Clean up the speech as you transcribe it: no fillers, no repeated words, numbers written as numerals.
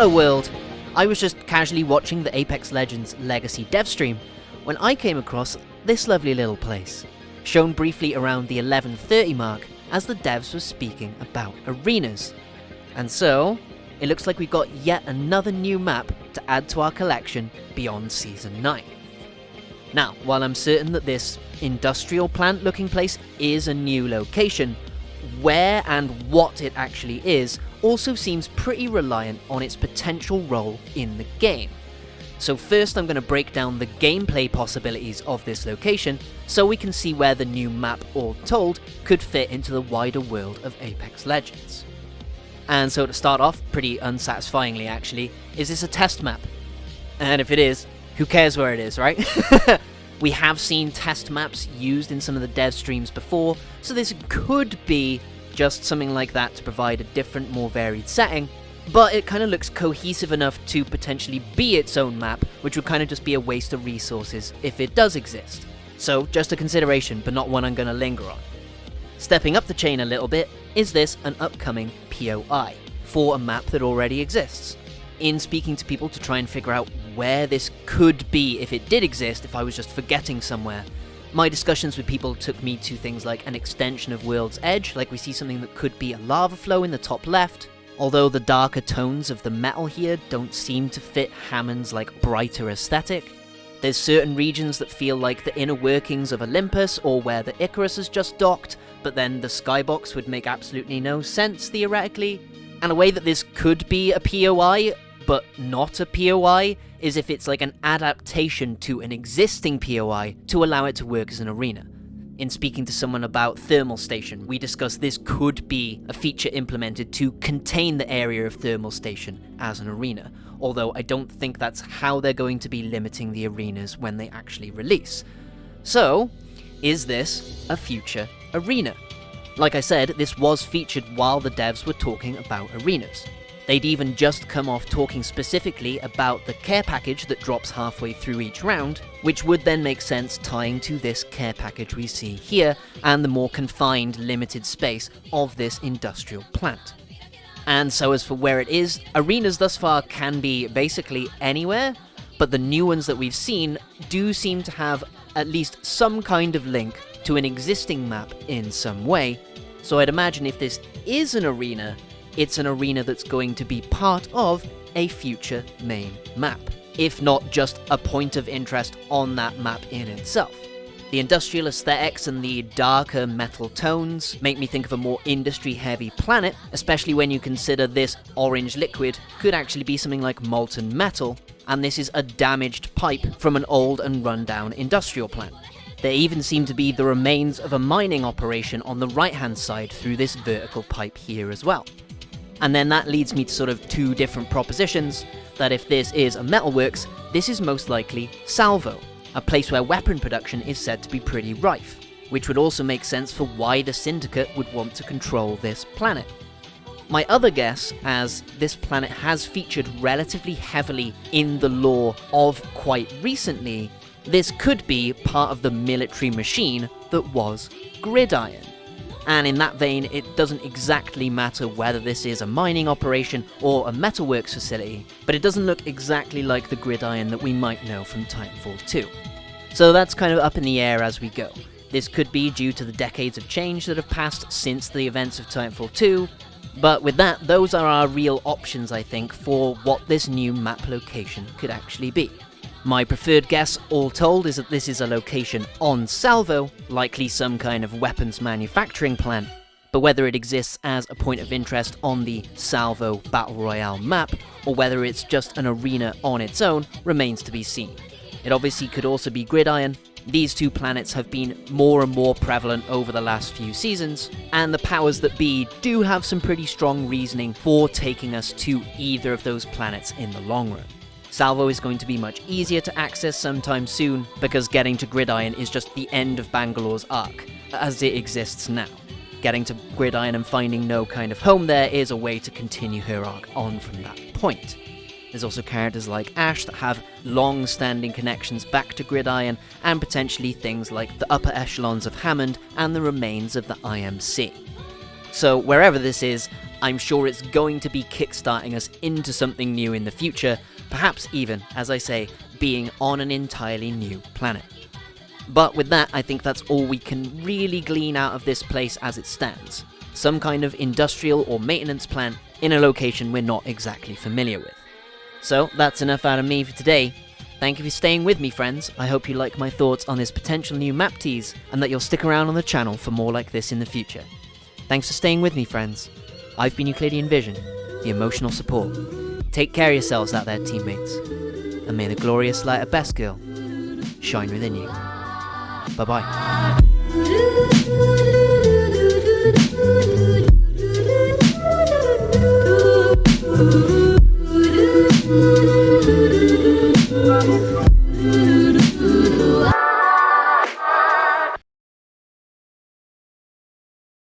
Hello world! I was just casually watching the Apex Legends Legacy Devstream when I came across this lovely little place, shown briefly around the 11:30 mark as the devs were speaking about arenas. And so, it looks like we've got yet another new map to add to our collection beyond Season 9. Now, while I'm certain that this industrial plant looking place is a new location, where and what it actually is also seems pretty reliant on its potential role in the game. So first I'm going to break down the gameplay possibilities of this location so we can see where the new map, all told, could fit into the wider world of Apex Legends. And so to start off, pretty unsatisfyingly actually, is this a test map? And if it is, who cares where it is, right? We have seen test maps used in some of the dev streams before, so this could be just something like that to provide a different, more varied setting, but it kind of looks cohesive enough to potentially be its own map, which would kind of just be a waste of resources if it does exist. So just a consideration, but not one I'm going to linger on. Stepping up the chain a little bit, is this an upcoming POI for a map that already exists? In speaking to people to try and figure out where this could be if it did exist, if I was just forgetting somewhere, my discussions with people took me to things like an extension of World's Edge, like we see something that could be a lava flow in the top left, although the darker tones of the metal here don't seem to fit Hammond's brighter aesthetic. There's certain regions that feel like the inner workings of Olympus, or where the Icarus has just docked, but then the skybox would make absolutely no sense theoretically. And a way that this could be a POI, but not a POI, is if it's like an adaptation to an existing POI to allow it to work as an arena. In speaking to someone about Thermal Station, we discussed this could be a feature implemented to contain the area of Thermal Station as an arena, although I don't think that's how they're going to be limiting the arenas when they actually release. So, is this a future arena? Like I said, this was featured while the devs were talking about arenas. They'd even just come off talking specifically about the care package that drops halfway through each round, which would then make sense tying to this care package we see here, and the more confined, limited space of this industrial plant. And so as for where it is, arenas thus far can be basically anywhere, but the new ones that we've seen do seem to have at least some kind of link to an existing map in some way, so I'd imagine if this is an arena, it's an arena that's going to be part of a future main map, if not just a point of interest on that map in itself. The industrial aesthetics and the darker metal tones make me think of a more industry-heavy planet, especially when you consider this orange liquid could actually be something like molten metal, and this is a damaged pipe from an old and run-down industrial plant. There even seem to be the remains of a mining operation on the right-hand side through this vertical pipe here as well. And then that leads me to sort of two different propositions, that if this is a Metalworks, this is most likely Salvo, a place where weapon production is said to be pretty rife, which would also make sense for why the Syndicate would want to control this planet. My other guess, as this planet has featured relatively heavily in the lore of quite recently, this could be part of the military machine that was Gridiron. And in that vein, it doesn't exactly matter whether this is a mining operation or a Metalworks facility, but it doesn't look exactly like the Gridiron that we might know from Titanfall 2. So that's kind of up in the air as we go. This could be due to the decades of change that have passed since the events of Titanfall 2, but with that, those are our real options, I think, for what this new map location could actually be. My preferred guess, all told, is that this is a location on Salvo, likely some kind of weapons manufacturing plant, but whether it exists as a point of interest on the Salvo Battle Royale map, or whether it's just an arena on its own, remains to be seen. It obviously could also be Gridiron. These two planets have been more and more prevalent over the last few seasons, and the powers that be do have some pretty strong reasoning for taking us to either of those planets in the long run. Salvo is going to be much easier to access sometime soon, because getting to Gridiron is just the end of Bangalore's arc, as it exists now. Getting to Gridiron and finding no kind of home there is a way to continue her arc on from that point. There's also characters like Ash that have long-standing connections back to Gridiron, and potentially things like the upper echelons of Hammond and the remains of the IMC. So wherever this is, I'm sure it's going to be kickstarting us into something new in the future, perhaps even, as I say, being on an entirely new planet. But with that, I think that's all we can really glean out of this place as it stands. Some kind of industrial or maintenance plant in a location we're not exactly familiar with. So that's enough out of me for today. Thank you for staying with me, friends. I hope you like my thoughts on this potential new map tease, and that you'll stick around on the channel for more like this in the future. Thanks for staying with me, friends. I've been Euclidean Vision, the emotional support. Take care of yourselves out there, teammates, and may the glorious light of Best Girl shine within you. Bye-bye.